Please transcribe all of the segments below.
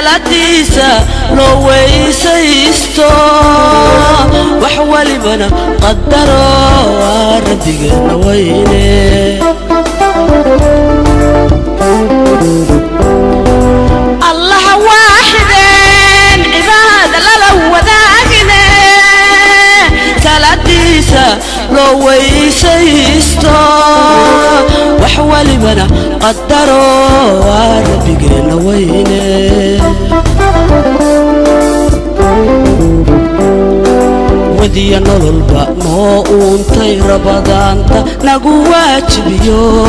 سلاديسا لو ويسيستو وحوالي بنا قدروا ربينا ويني الله واحدين عباد لو وداقنا سلاديسا لو ويسيستو وحوالي بنا قدروا ربينا ويني ودي نلبا ما أنتي ربضانتا نقوات بيو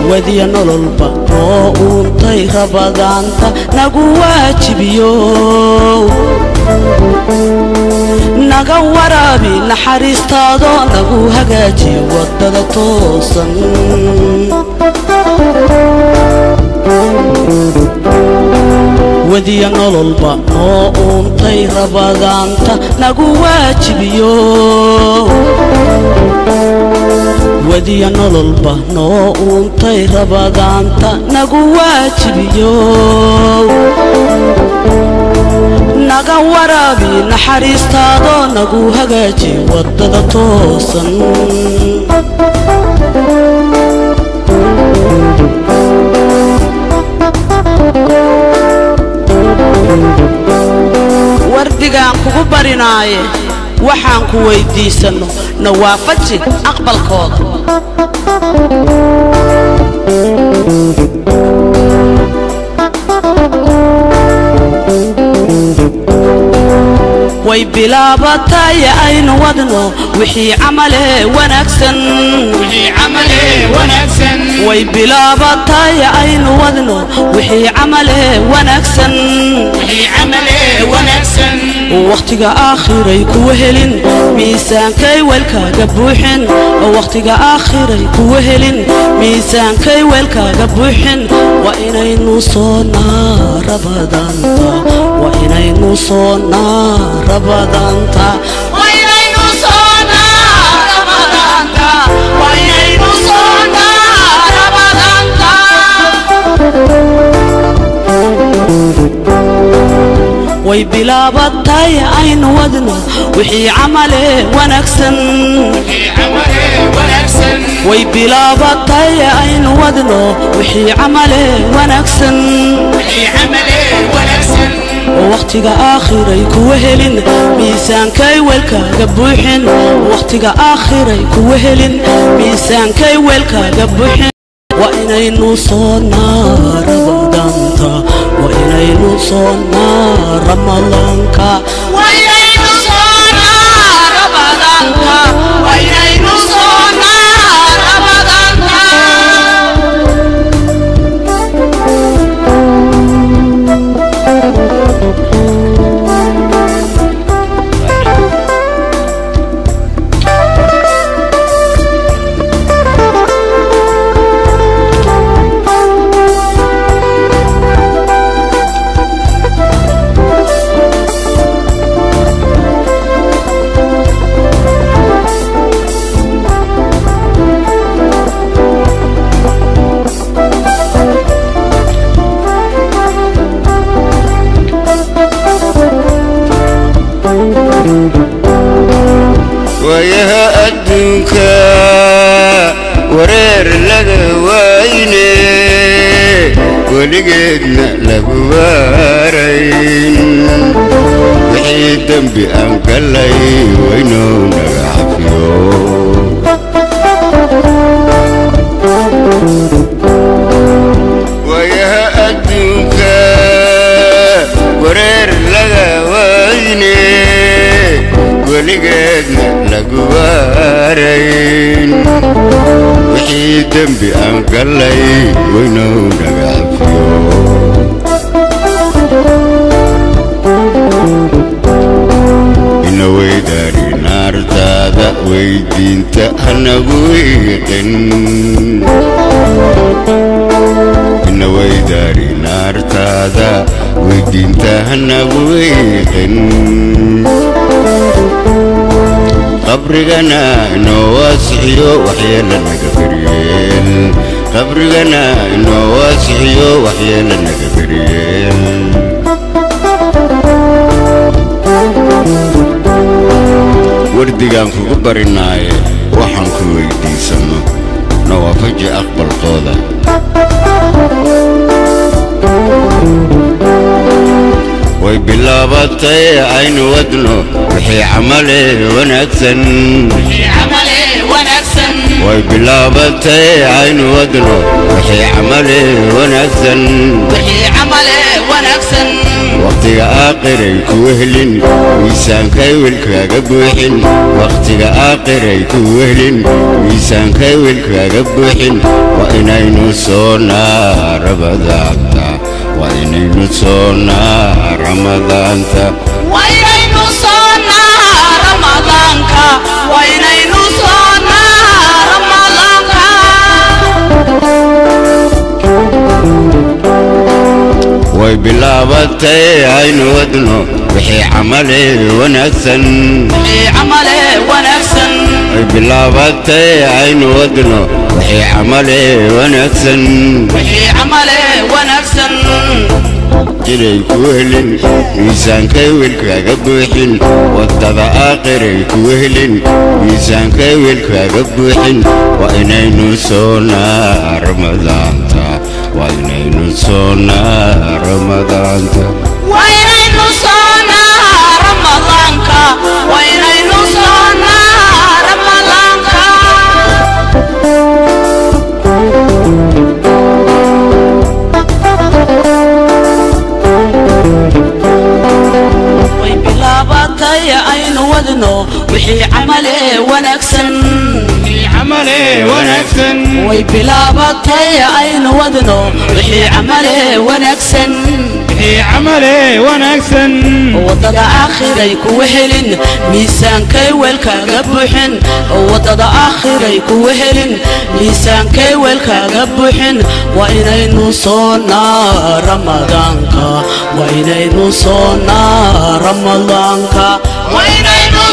ودي نلبا ما أنتي ربضانتا نقوات بيو نقورا بي نحرستادو نقو هجاجي ودد توصن ودي نلبا ما أنتي ربضانتا نقوات بيو ودي نلبا ما أنتي ربضانتا نقوات بيو نقورا بي نحرستادو نقو هجاجي ودد توصن وردقان كوكو بريناي وحان كويديسنو نوافتي أقبل كوضا وي بلا بطايا أين ودنو وحي عمله ونكسن وي بلا بطايا أين ودنو وحي عمله ونكسن ووقتك آخري كوهلين ميسان كي والكا قبوحن ووقتك آخري كوهلين ميسان كي والكا قبوحن وإني نصونا ربضانتا وإني نصونا ربضانتا وإني نصونا ربضانتا وإني نصونا ربضانتا وي بلا بطايا أين ودنا وحي عمله ونكسن وي بلا بطايا أين ودنا وحي عمله ونكسن ووقتك آخري كوهلين ميسان كي والكا قبوحن ووقتك آخري كوهلين ميسان كي والكا قبوحن وإني نصونا رمضانتا وإني نصونا رمضانكا وإني نصونا رمضانكا وإني نصونا رمضانكا ويا أدنك ورير لغويني ولقيتنا لغوارين وحيد دنبي أنقلي وينو نغعفيو ويا أدنك ورير لغويني ولقيتنا لغوارين وحيد دنبي أنقلي وينو نغعفيو إنو ويداري نار تادا ويدين تأنغويقن إنو ويداري نار تادا ويدين تأنغويقن قبرنا نواسعيو وحيلا نقفريل qabrigana inoo waasixiyo waxyeelo naga beriyeen wardigaan kugu barinaaye waxaan ku weydiisano nawaafaji aqbalkooda way bilaabatay aynu wadno wixii camale wanaagsan way bilaabatay aynu wadno wixii camale wanaagsan waqtiga aaqiray ku wehlin miisaankay wilkaaga buuxin waqtiga aaqiray ku wehlin miisaankay wilkaaga buuxin waa inaynu soonaa ramadaanta waa inaynu soonaa ramadaanta waa inaynu soonaa ramadaanka waa inaynu soonaa ramadaanka way bilaabatay aynu wadno wixii camale wanaagsan way bilaabatay aynu wadno wixii camale wanaagsan jiray ku helin miisaankay wilkaaga buuxin wadada aaqiray ku helin miisaankay wilkaaga buuxin waa inaynu soonaa ramadaanta waa inaynu soonaa ramadaanta waa inaynu soonaa ramadaanka waa inaynu soonaa ramadaanka way bilaabatay aynu wadno wixii camale wanaagsan way bilaabatay aynu wadno wixii camale wanaagsan wadada aakhiray ku wehelin miisaankay weelkaaga buuxin wadada aakhiray ku wehelin miisaankay weelkaaga buuxin waa inaynu soonaa ramadaanka waa inaynu soonaa ramadaanka waa inaynu